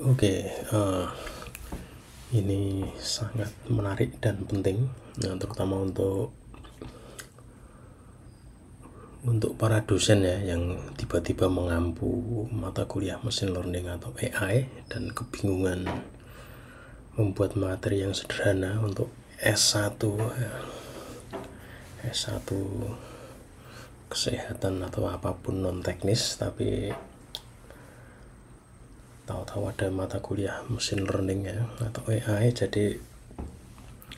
Oke, ini sangat menarik dan penting, terutama untuk para dosen ya yang tiba-tiba mengampu mata kuliah machine learning atau AI dan kebingungan membuat materi yang sederhana untuk S1 kesehatan atau apapun non teknis, tapi tahu-tahu ada mata kuliah machine learning ya atau AI. Jadi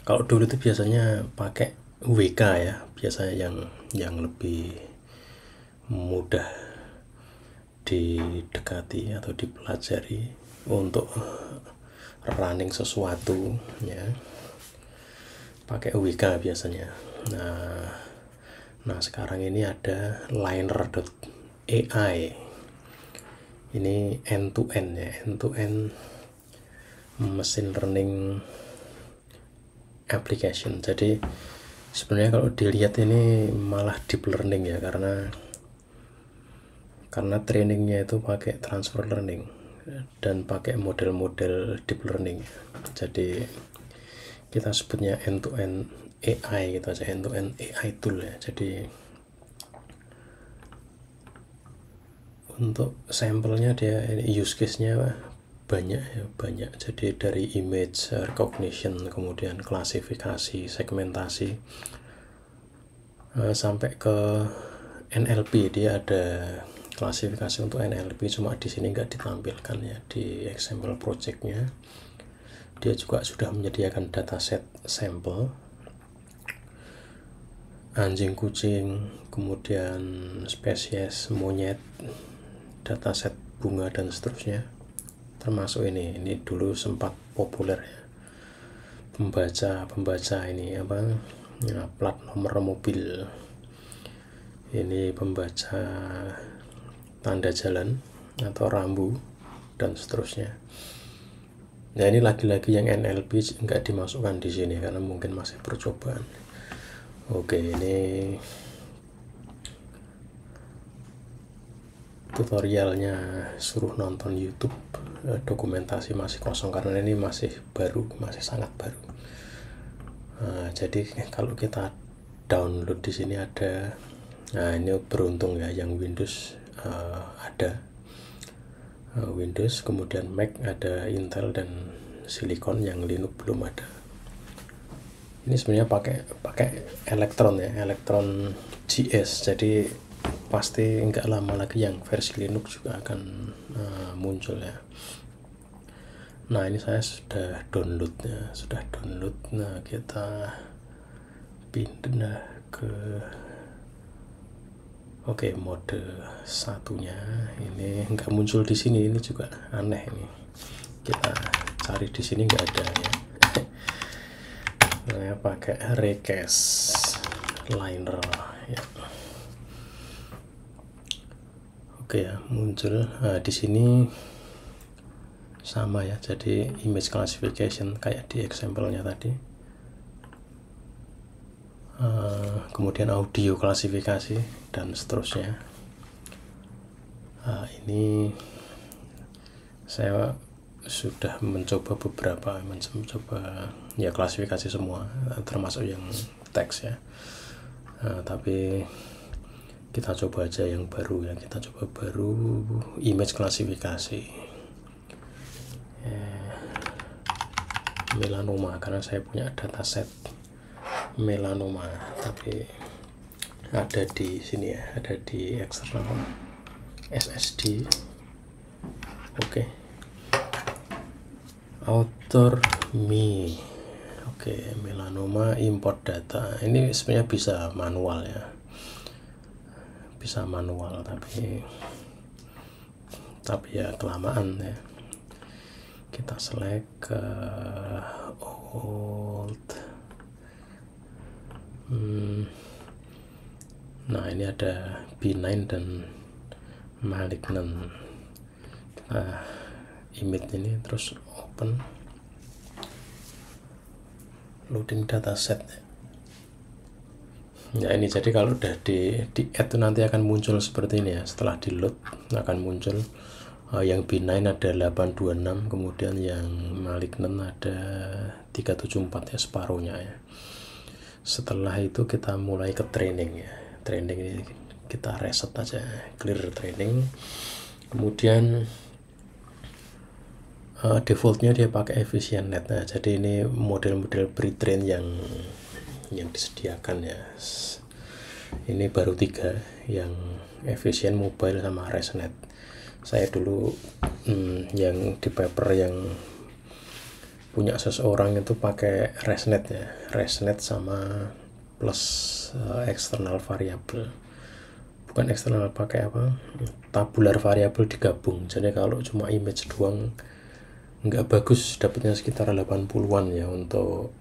kalau dulu itu biasanya pakai WK ya, biasanya yang lebih mudah didekati atau dipelajari untuk running sesuatu ya, pakai WK biasanya. Nah sekarang ini ada Liner.ai. Ini end to end ya, end to end machine learning application. Jadi sebenarnya kalau dilihat ini malah deep learning ya, karena trainingnya itu pakai transfer learning dan pakai model-model deep learning. Jadi kita sebutnya end to end AI gitu aja, end to end AI tool ya. Jadi untuk sampelnya dia use case-nya banyak. Jadi dari image recognition, kemudian klasifikasi, segmentasi, sampai ke NLP. Dia ada klasifikasi untuk NLP, cuma di sini nggak ditampilkan ya di example projectnya. Dia juga sudah menyediakan dataset sampel anjing, kucing, kemudian spesies monyet, dataset bunga dan seterusnya. Termasuk ini dulu sempat populer ya, pembaca ini apa ya, plat nomor mobil, ini pembaca tanda jalan atau rambu dan seterusnya. Nah ini lagi-lagi yang NLP nggak dimasukkan di sini karena mungkin masih percobaan. Oke, ini tutorialnya, suruh nonton YouTube. Dokumentasi masih kosong karena ini masih baru, masih sangat baru. Jadi kalau kita download di sini ada, nah ini beruntung ya yang Windows ada Windows, kemudian Mac ada Intel dan Silicon, yang Linux belum ada. Ini sebenarnya pakai Electron ya, Electron GS. Jadi pasti nggak lama lagi yang versi Linux juga akan muncul ya. Nah ini saya sudah download. Nah kita pindah ke mode satunya. Ini nggak muncul di sini, ini juga aneh ini. Kita cari di sini nggak ada ya. Saya pakai Recast Liner ya. Oke ya, muncul. Nah, di sini sama ya, jadi image classification kayak di example-nya tadi. Kemudian audio klasifikasi dan seterusnya. Ini saya sudah mencoba ya klasifikasi semua, termasuk yang teks ya. Tapi kita coba aja yang baru ya, kita coba baru image klasifikasi melanoma, karena saya punya dataset melanoma, tapi ada di sini ya, ada di eksternal SSD. Oke. Author me. Oke, melanoma, import data. Ini sebenarnya bisa manual ya, tapi ya kelamaan ya. Kita select ke old. Nah ini ada benign dan malignant. Kita image ini terus open, loading dataset. Ya ini jadi kalau udah di add tuh nanti akan muncul seperti ini ya. Setelah di load akan muncul Yang benign ada 826, kemudian yang malignant ada 374 ya, separuhnya ya. Setelah itu kita mulai ke training ya. Training ini kita reset aja, clear training. Kemudian defaultnya dia pakai efficient net. Nah, jadi ini model-model pre-train yang disediakan ya. Ini baru 3, yang efficient, mobile, sama ResNet. Saya dulu yang di paper yang punya seseorang itu pakai ResNet ya, ResNet sama plus external variable, bukan eksternal, pakai apa, tabular variable digabung. Jadi kalau cuma image doang nggak bagus, dapatnya sekitar 80-an ya untuk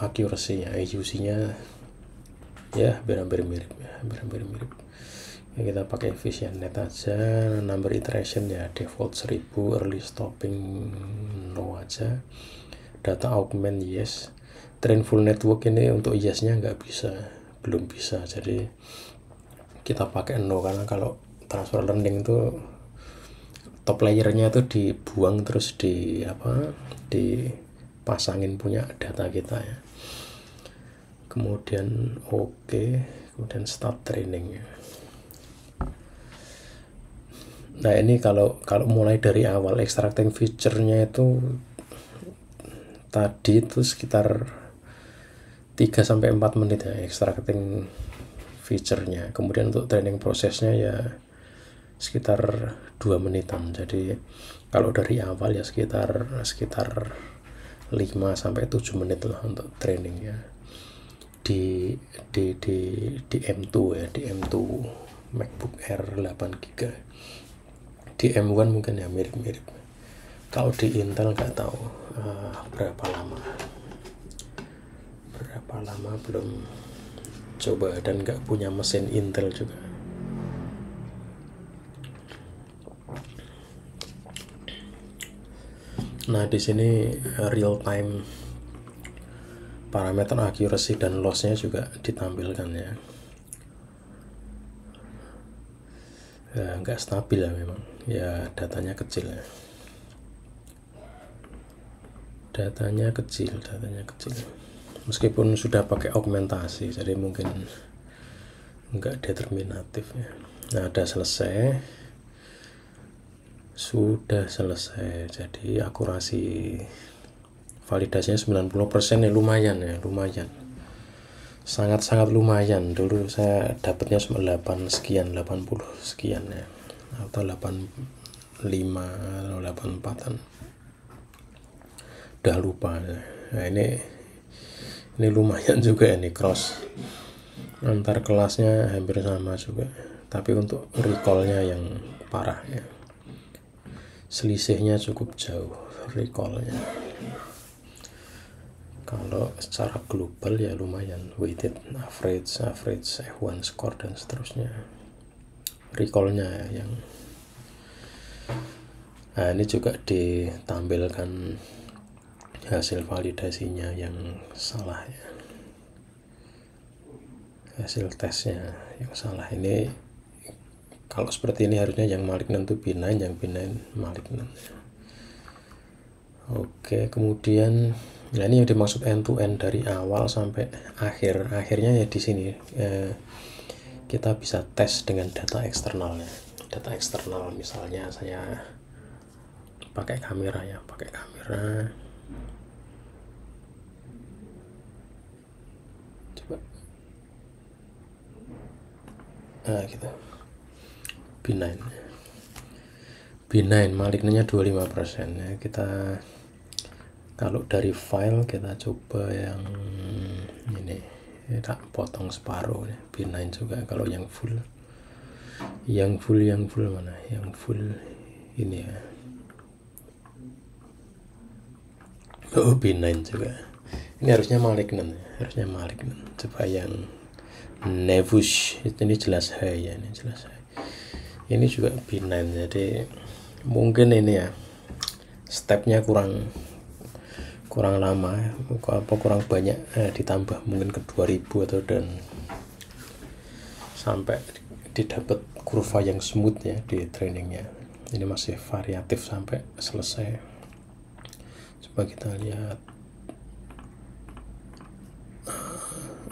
accuracy-nya. AUC-nya ya hampir mirip ya, hampir mirip. Ya, kita pakai efficient net aja. Number iteration ya default 1000, early stopping no aja. Data augment yes. Train full network ini untuk yes nya nggak bisa, belum bisa, jadi kita pakai no, karena kalau transfer learning itu top layernya itu dibuang terus dipasangin punya data kita ya. Kemudian kemudian start training. Nah, ini kalau mulai dari awal extracting feature-nya itu tadi itu sekitar 3-4 menit ya extracting feature-nya. Kemudian untuk training prosesnya ya sekitar 2 menitan. Jadi kalau dari awal ya sekitar 5-7 menit lah untuk training ya. Di M2 ya, di M2 MacBook Air 8GB. Di M1 mungkin ya mirip-mirip. Kalau di Intel nggak tahu berapa lama belum coba, dan nggak punya mesin Intel juga. Nah, di sini real time parameter accuracy dan loss-nya juga ditampilkan ya. Nggak stabil ya memang ya, datanya kecil ya, datanya kecil meskipun sudah pakai augmentasi, jadi mungkin nggak determinatif ya. Nah, sudah selesai, jadi akurasi validasinya 90% ya, lumayan, sangat-sangat lumayan. Dulu saya dapatnya 80 sekian ya, atau 85 atau 84an, udah lupa. Nah, ini lumayan juga, ini cross antar kelasnya hampir sama juga, tapi untuk recallnya yang parah ya, selisihnya cukup jauh recallnya. Kalau secara global ya lumayan, weighted average F1 score dan seterusnya. Recallnya yang ini juga ditampilkan hasil validasinya yang salah ya, hasil tesnya yang salah. Ini kalau seperti ini harusnya yang malignant itu benign, yang benign malignant. Kemudian nah, ini yang dimaksud end to end dari awal sampai akhirnya ya di sini kita bisa tes dengan data eksternalnya. Data eksternal misalnya saya pakai kamera ya, coba gitu, benign malignannya 25% ya. Kita kalau dari file kita coba yang ini, tak potong separuh ya, benign juga. Kalau yang full mana, yang full ini ya, benign juga. Ini harusnya malignant. Coba yang Nevush ini jelas high ya, ini jelas high. Ini juga benign, jadi mungkin ini ya stepnya kurang lama, kurang banyak, ditambah mungkin ke 2000 atau dan sampai didapat kurva yang smooth ya di trainingnya. Ini masih variatif sampai selesai. Coba kita lihat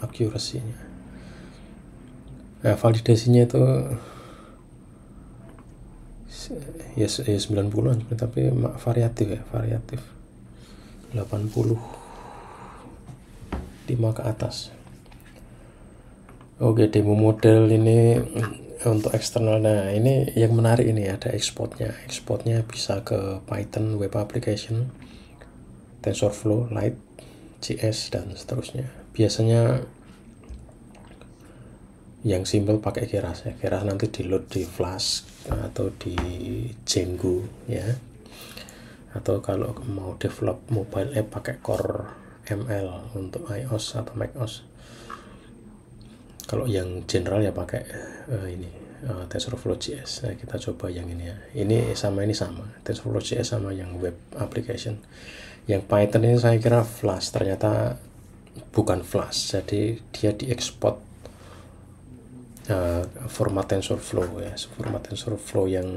accuracy-nya. Nah, validasinya itu ya 90-an, tapi variatif ya, variatif 85 ke atas. Oke, demo model ini untuk eksternal. Nah, ini yang menarik, ini ada exportnya bisa ke Python web application, TensorFlow, Lite, JS dan seterusnya. Biasanya yang simple pakai Keras ya. Keras nanti di load di Flask atau di Django ya. Atau kalau mau develop mobile app pakai Core ML untuk iOS atau macOS. Kalau yang general ya pakai TensorFlow JS. Nah, kita coba yang ini ya. Ini sama TensorFlow JS sama yang web application. Yang Python ini saya kira Flash, ternyata bukan Flash. Jadi dia diekspor format TensorFlow ya, format TensorFlow yang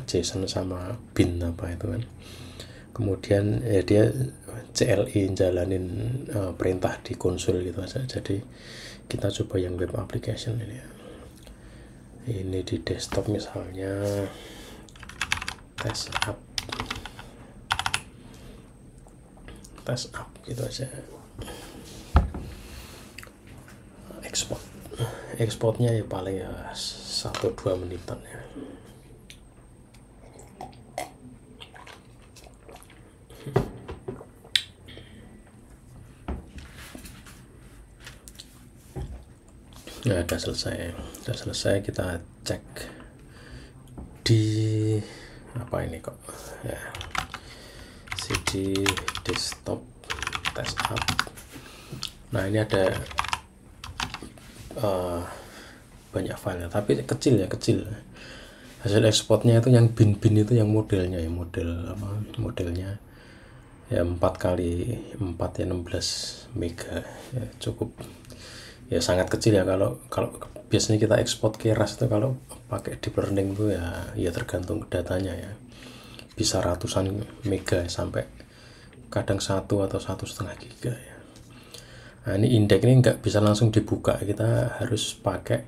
JSON sama bin itu kan. Kemudian ya dia CLI jalanin perintah di konsol gitu aja. Jadi kita coba yang web application ini ya. Ini di desktop misalnya test app gitu aja. Exportnya ya paling ya 1-2 menitan ya. Nah, udah selesai, kita cek di apa ini kok ya, cd desktop test app. Nah, ini ada banyak file tapi kecil. Hasil ekspornya itu yang bin itu yang modelnya modelnya ya 4 kali 4 ya 16 mega ya, cukup ya, sangat kecil ya. Kalau biasanya kita ekspor Keras itu kalau pakai deep learning itu ya tergantung datanya ya, bisa ratusan mega sampai kadang 1 atau 1,5 giga ya. Nah, ini indeks ini nggak bisa langsung dibuka, kita harus pakai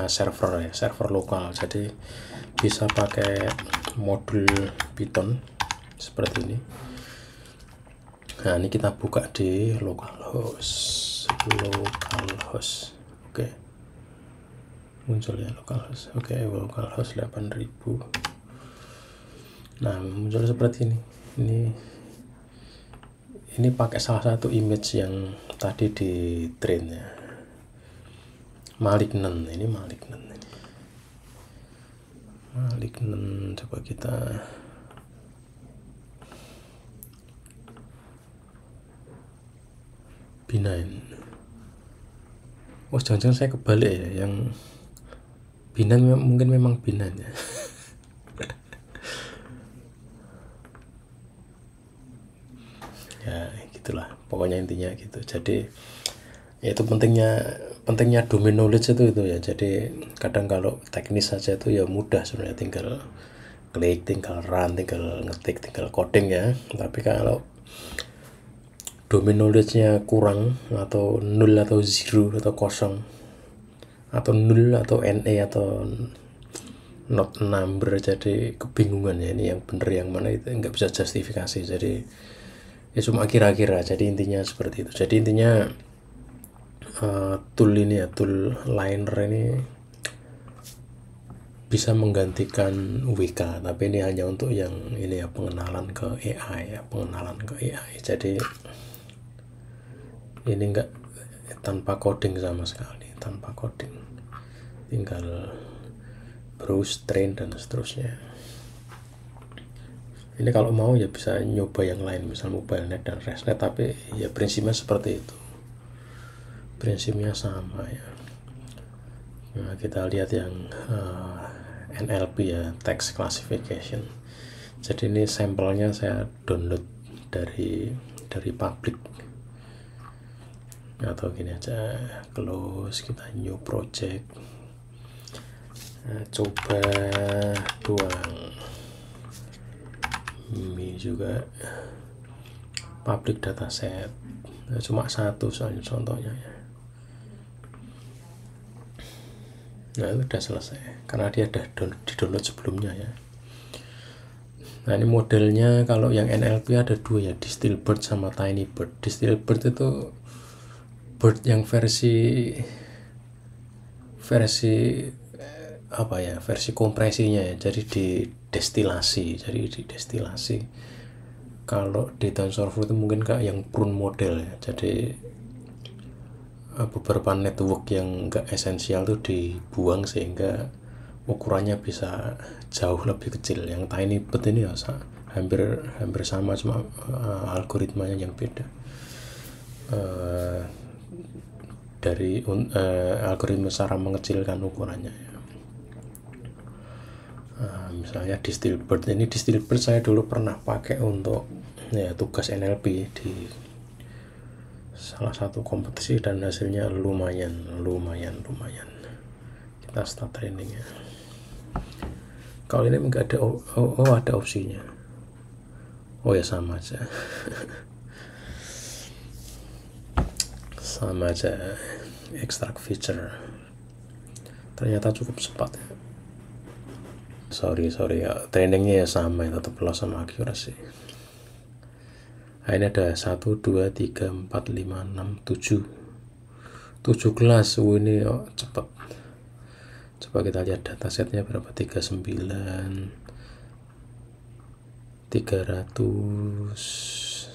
server lokal. Jadi bisa pakai modul Python seperti ini. Nah, ini kita buka di localhost. Oke, muncul ya localhost. Oke, localhost 8000. Nah, muncul seperti ini. Ini pakai salah satu image yang tadi di train ya, Malignant. Coba kita benign. Jangan-jangan saya kebalik ya, yang benign mungkin memang benign ya. Ya gitulah, pokoknya intinya gitu. Jadi itu pentingnya domain knowledge itu ya. Jadi kadang kalau teknis saja itu ya mudah sebenarnya, tinggal klik, tinggal run, tinggal ngetik, tinggal coding ya. Tapi kalau domain knowledge-nya kurang, atau 0 atau 0 atau kosong, atau 0 atau NA atau not number, jadi kebingungan ya, ini yang bener yang mana, itu nggak bisa justifikasi. Jadi ya cuma kira-kira. Jadi intinya seperti itu. Jadi intinya tool ini ya, tool liner ini bisa menggantikan WK, tapi ini hanya untuk yang ini ya, pengenalan ke AI. Jadi ini enggak tanpa coding sama sekali, tinggal browse, train dan seterusnya. Ini kalau mau ya bisa nyoba yang lain, misal MobileNet dan ResNet, tapi ya prinsipnya seperti itu, prinsipnya sama ya. Nah, kita lihat yang NLP ya, text classification. Jadi ini sampelnya saya download dari public. atau gini aja, close, kita new project. Nah, coba doang. Ini juga public dataset, nah, cuma satu soalnya contohnya ya. Nah itu udah selesai karena dia udah di download sebelumnya ya. Nah ini modelnya kalau yang NLP ada dua ya, Distilbert sama Tinybird. Distilbert itu bird yang versi apa ya, versi kompresinya ya, jadi didestilasi. Kalau di TensorFlow itu mungkin kayak yang prune model ya, jadi beberapa network yang enggak esensial tuh dibuang sehingga ukurannya bisa jauh lebih kecil. Yang Tinybird ini ya hampir sama, cuma algoritmanya yang beda. Dari algoritma cara mengecilkan ukurannya ya. Misalnya Distilbert saya dulu pernah pakai untuk ya tugas NLP di salah satu kompetisi dan hasilnya lumayan. Kita start training ya. Kalau ini enggak ada, ada opsinya. Oh ya sama aja. Sama aja, extract feature. Ternyata cukup cepat ya. Sorry ya, trainingnya ya sama ya, tetap loss sama accuracy. Nah, ini ada 1, 2, 3, 4, 5, 6, 7 kelas. Ini cepat. Coba kita lihat datasetnya berapa, 39, 300,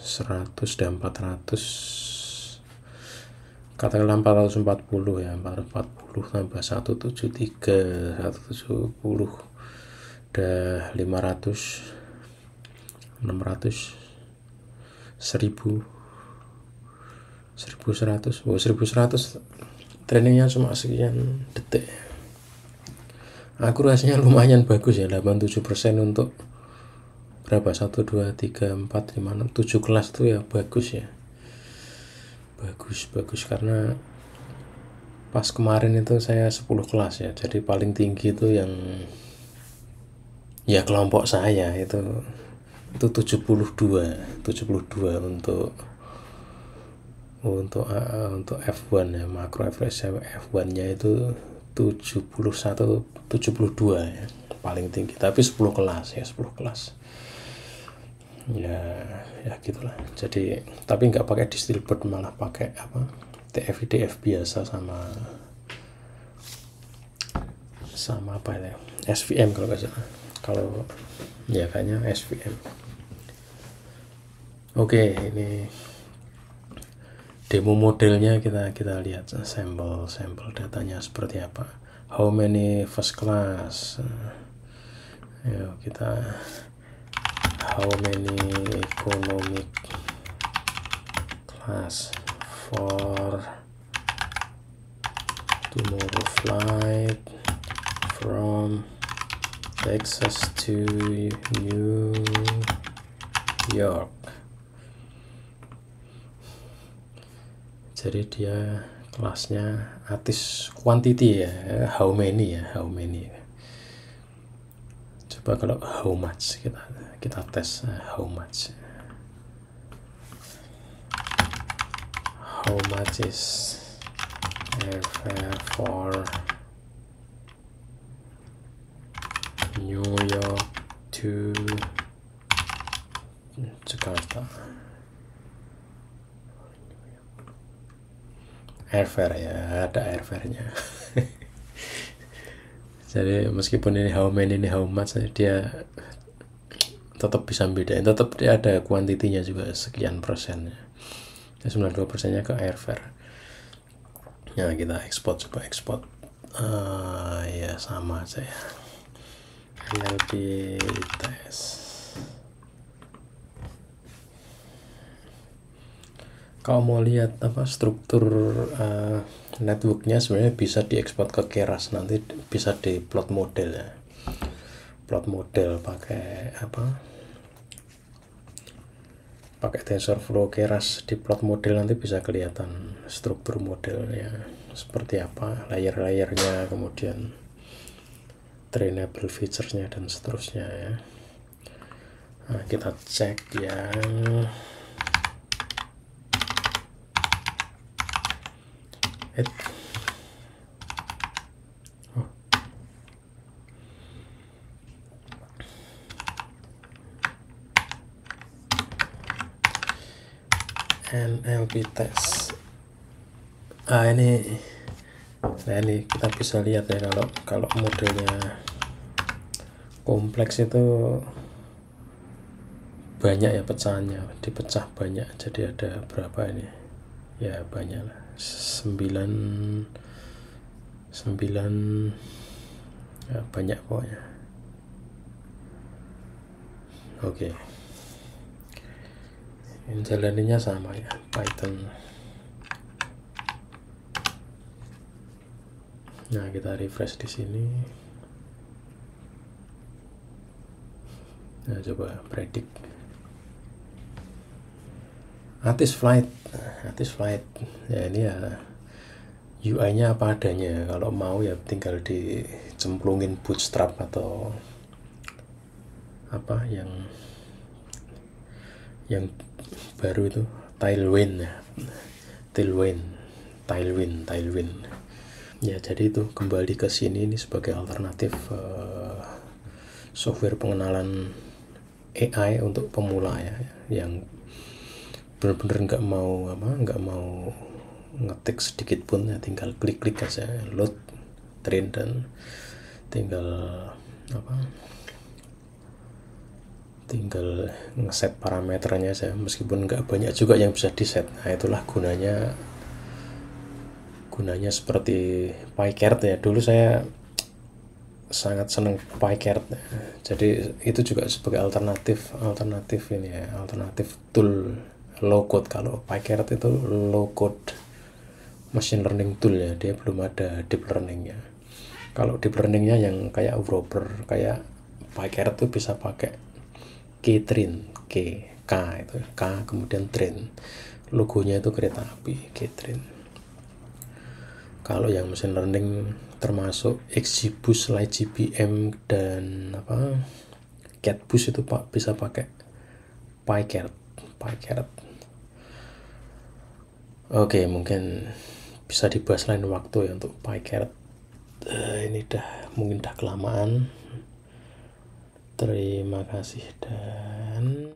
100 dan 400. Katakanlah 440 ya, 440 tambah 173, 170 udah 500, 600, 1000, 1100. 1100 trainingnya cuma sekian detik. Akurasinya lumayan bagus ya, 87% untuk berapa, 1, 2, 3, 4, 5, 6, 7 kelas tuh ya, bagus ya. Bagus karena pas kemarin itu saya 10 kelas ya, jadi paling tinggi itu yang ya kelompok saya itu 72 untuk F1 ya, makro average F1 nya itu 71, 72 ya, paling tinggi. Tapi 10 kelas ya gitulah. Jadi tapi nggak pakai Distilbert, malah pakai apa, TF-IDF biasa sama apa ya, SVM kalau nggak salah. Kalau ya kayaknya SVM. Oke, ini demo modelnya, kita lihat sampel datanya seperti apa. How many first class? Ayo kita, how many economic class for tomorrow flight from Texas to New York. Jadi dia kelasnya artis quantity ya, how many. Coba kalau how much, kita tes how much is airfare for New York to Jakarta. Airfare ya, ada airfare-nya. Jadi meskipun ini how many, ini how much, dia tetap bisa bedain, tetap dia ada kuantitinya juga, sekian persennya. 92%-nya ke airfare. Ya kita coba export. Ya sama aja ya. NLP test. Kalau mau lihat apa struktur networknya, sebenarnya bisa diekspor ke Keras, nanti bisa di plot model ya. Plot model pakai apa? pakai TensorFlow Keras di plot model nanti bisa kelihatan struktur modelnya seperti apa, layer-layernya, kemudian trainable featuresnya dan seterusnya ya. Nah, kita cek yang NLP test. Ini kita bisa lihat ya, kalau modelnya kompleks itu banyak ya pecahannya, dipecah banyak, jadi ada berapa ini ya, banyak lah, 9 ya, banyak pokoknya. Oke. Jalaninya sama ya, Python. Nah, kita refresh di sini. Nah, coba predict artist flight ya, ini ya UI-nya apa adanya. Kalau mau ya tinggal dicemplungin bootstrap atau apa yang baru itu, Tailwind ya. Jadi itu kembali ke sini, ini sebagai alternatif software pengenalan AI untuk pemula ya, yang benar-benar nggak mau ngetik sedikit pun ya, tinggal klik aja, load, train, dan tinggal ngeset parameternya saja, meskipun nggak banyak juga yang bisa di set. Nah, itulah gunanya seperti PyCharts ya. Dulu saya sangat senang PyCharts, jadi itu juga sebagai alternatif ini ya, alternatif tool low code. Kalau PyCharts itu low code machine learning tool ya, dia belum ada deep learningnya. Kalau deep learningnya yang kayak Wrapper, kayak PyCharts itu bisa pakai K-train, K itu K kemudian train, logonya itu kereta api, K-train. Kalau yang machine learning termasuk XGBoost, LightGBM, dan CatBoost itu bisa pakai PyCharts. Oke, mungkin bisa dibahas lain waktu ya untuk PyCharts. Ini mungkin udah kelamaan. Terima kasih dan